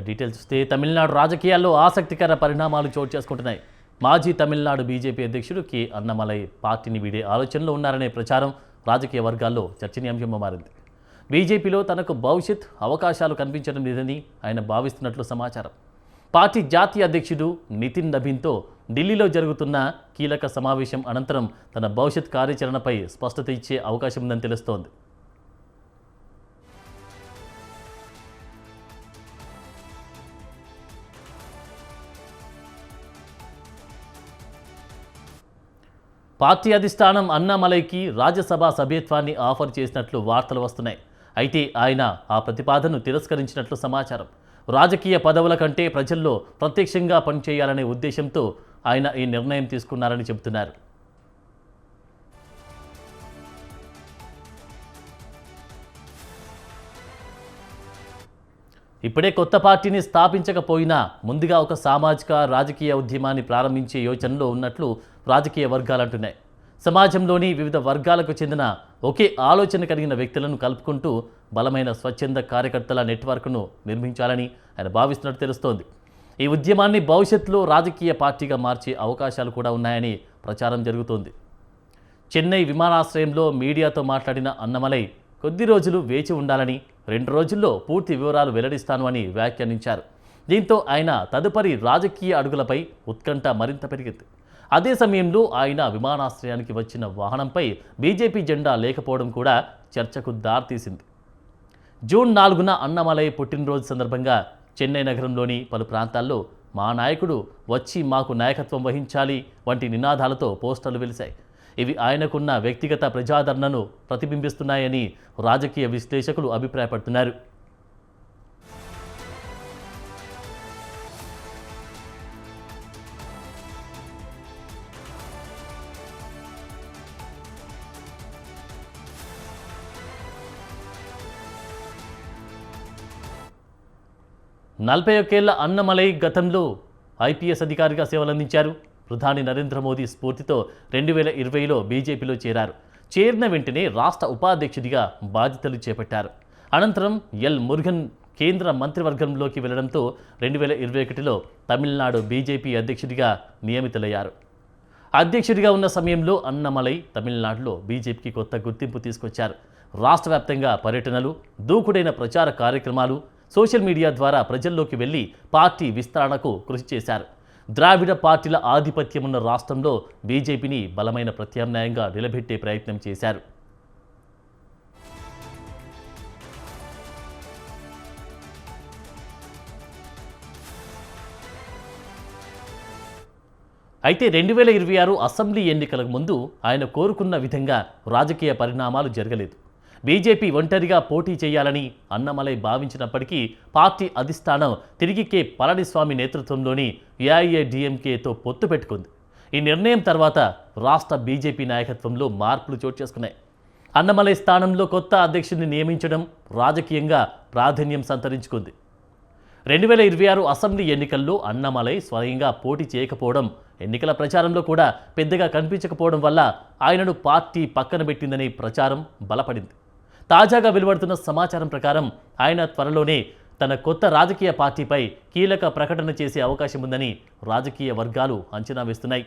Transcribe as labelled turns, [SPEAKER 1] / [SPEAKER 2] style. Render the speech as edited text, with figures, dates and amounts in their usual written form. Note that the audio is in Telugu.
[SPEAKER 1] డీటెయిల్స్ చూస్తే తమిళనాడు రాజకీయాల్లో ఆసక్తికర పరిణామాలు చోటు చేసుకుంటున్నాయి. మాజీ తమిళనాడు బీజేపీ అధ్యక్షుడు కె అన్నమలై పార్టీని వీడే ఆలోచనలో ఉన్నారనే ప్రచారం రాజకీయ వర్గాల్లో చర్చనీయాంశంగా మారింది. బీజేపీలో తనకు భవిష్యత్ అవకాశాలు కనిపించడం లేదని ఆయన భావిస్తున్నట్లు సమాచారం. పార్టీ జాతీయ అధ్యక్షుడు నితిన్ నబీన్తో ఢిల్లీలో జరుగుతున్న కీలక సమావేశం అనంతరం తన భవిష్యత్ కార్యాచరణపై స్పష్టత ఇచ్చే అవకాశం ఉందని తెలుస్తోంది. పార్టీ అధిష్టానం అన్నామలైకి రాజ్యసభ సభ్యత్వాన్ని ఆఫర్ చేసినట్లు వార్తలు వస్తున్నాయి. అయితే ఆయన ఆ ప్రతిపాదనను తిరస్కరించినట్లు సమాచారం. రాజకీయ పదవుల కంటే ప్రజల్లో ప్రత్యక్షంగా పనిచేయాలనే ఉద్దేశంతో ఆయన ఈ నిర్ణయం తీసుకున్నారని చెబుతున్నారు. ఇప్పుడే కొత్త పార్టీని స్థాపించకపోయినా ముందుగా ఒక సామాజిక రాజకీయ ఉద్యమాన్ని ప్రారంభించే యోచనలో ఉన్నట్లు రాజకీయ వర్గాలు అంటున్నాయి. సమాజంలోని వివిధ వర్గాలకు చెందిన ఒకే ఆలోచన కలిగిన వ్యక్తులను కలుపుకుంటూ బలమైన స్వచ్ఛంద కార్యకర్తల నెట్వర్క్ను నిర్మించాలని ఆయన భావిస్తున్నట్టు తెలుస్తోంది. ఈ ఉద్యమాన్ని భవిష్యత్తులో రాజకీయ పార్టీగా మార్చే అవకాశాలు కూడా ఉన్నాయని ప్రచారం జరుగుతోంది. చెన్నై విమానాశ్రయంలో మీడియాతో మాట్లాడిన అన్నమలై కొద్ది రోజులు వేచి ఉండాలని, 2 రోజుల్లో పూర్తి వివరాలు వెల్లడిస్తాను అని వ్యాఖ్యానించారు. దీంతో ఆయన తదుపరి రాజకీయ అడుగులపై ఉత్కంఠ మరింత పెరిగింది. అదే సమయంలో ఆయన విమానాశ్రయానికి వచ్చిన వాహనంపై బీజేపీ జెండా లేకపోవడం కూడా చర్చకు దారితీసింది. జూన్ 4న అన్నమలై పుట్టినరోజు సందర్భంగా చెన్నై నగరంలోని పలు ప్రాంతాల్లో మా నాయకుడు వచ్చి మాకు నాయకత్వం వహించాలి వంటి నినాదాలతో పోస్టర్లు వెలిశాయి. ఇవి ఆయనకున్న వ్యక్తిగత ప్రజాదరణను ప్రతిబింబిస్తున్నాయని రాజకీయ విశ్లేషకులు అభిప్రాయపడుతున్నారు. నలభై ఒక్కేళ్ల అన్నమలై గతంలో ఐపీఎస్ అధికారిగా సేవలందించారు. ప్రధాని నరేంద్ర మోదీ స్ఫూర్తితో 2020లో బీజేపీలో చేరారు. చేరిన వెంటనే రాష్ట్ర ఉపాధ్యక్షుడిగా బాధ్యతలు చేపట్టారు. అనంతరం ఎల్ మురుగన్ కేంద్ర మంత్రివర్గంలోకి వెళ్లడంతో 2021లో తమిళనాడు బీజేపీ అధ్యక్షుడిగా నియమితులయ్యారు. అధ్యక్షుడిగా ఉన్న సమయంలో అన్నమలై తమిళనాడులో బీజేపీకి కొత్త గుర్తింపు తీసుకొచ్చారు. రాష్ట్ర వ్యాప్తంగా పర్యటనలు, దూకుడైన ప్రచార కార్యక్రమాలు, సోషల్ మీడియా ద్వారా ప్రజల్లోకి వెళ్లి పార్టీ విస్తరణకు కృషి చేశారు. ద్రావిడ పార్టీల ఆధిపత్యం ఉన్న రాష్ట్రంలో బీజేపీని బలమైన ప్రత్యామ్నాయంగా నిలబెట్టే ప్రయత్నం చేశారు. అయితే 2026 అసెంబ్లీ ఎన్నికలకు ముందు ఆయన కోరుకున్న విధంగా రాజకీయ పరిణామాలు జరగలేదు. బీజేపీ ఒంటరిగా పోటీ చేయాలని అన్నమలై భావించినప్పటికీ పార్టీ అధిష్టానం తిరిగి కె పళనిస్వామి నేతృత్వంలోని ఏఐఏడీఎంకేతో పొత్తు పెట్టుకుంది. ఈ నిర్ణయం తర్వాత రాష్ట్ర బీజేపీ నాయకత్వంలో మార్పులు చోటు చేసుకున్నాయి. అన్నమలై స్థానంలో కొత్త అధ్యక్షుడిని నియమించడం రాజకీయంగా ప్రాధాన్యం సంతరించుకుంది. 2026 అసెంబ్లీ ఎన్నికల్లో అన్నమలై స్వయంగా పోటీ చేయకపోవడం, ఎన్నికల ప్రచారంలో కూడా పెద్దగా కనిపించకపోవడం వల్ల ఆయనను పార్టీ పక్కన పెట్టిందనే ప్రచారం బలపడింది. తాజాగా వెలువడుతున్న సమాచారం ప్రకారం ఆయన త్వరలోనే తన కొత్త రాజకీయ పార్టీపై కీలక ప్రకటన చేసే అవకాశం ఉందని రాజకీయ వర్గాలు అంచనా వేస్తున్నాయి.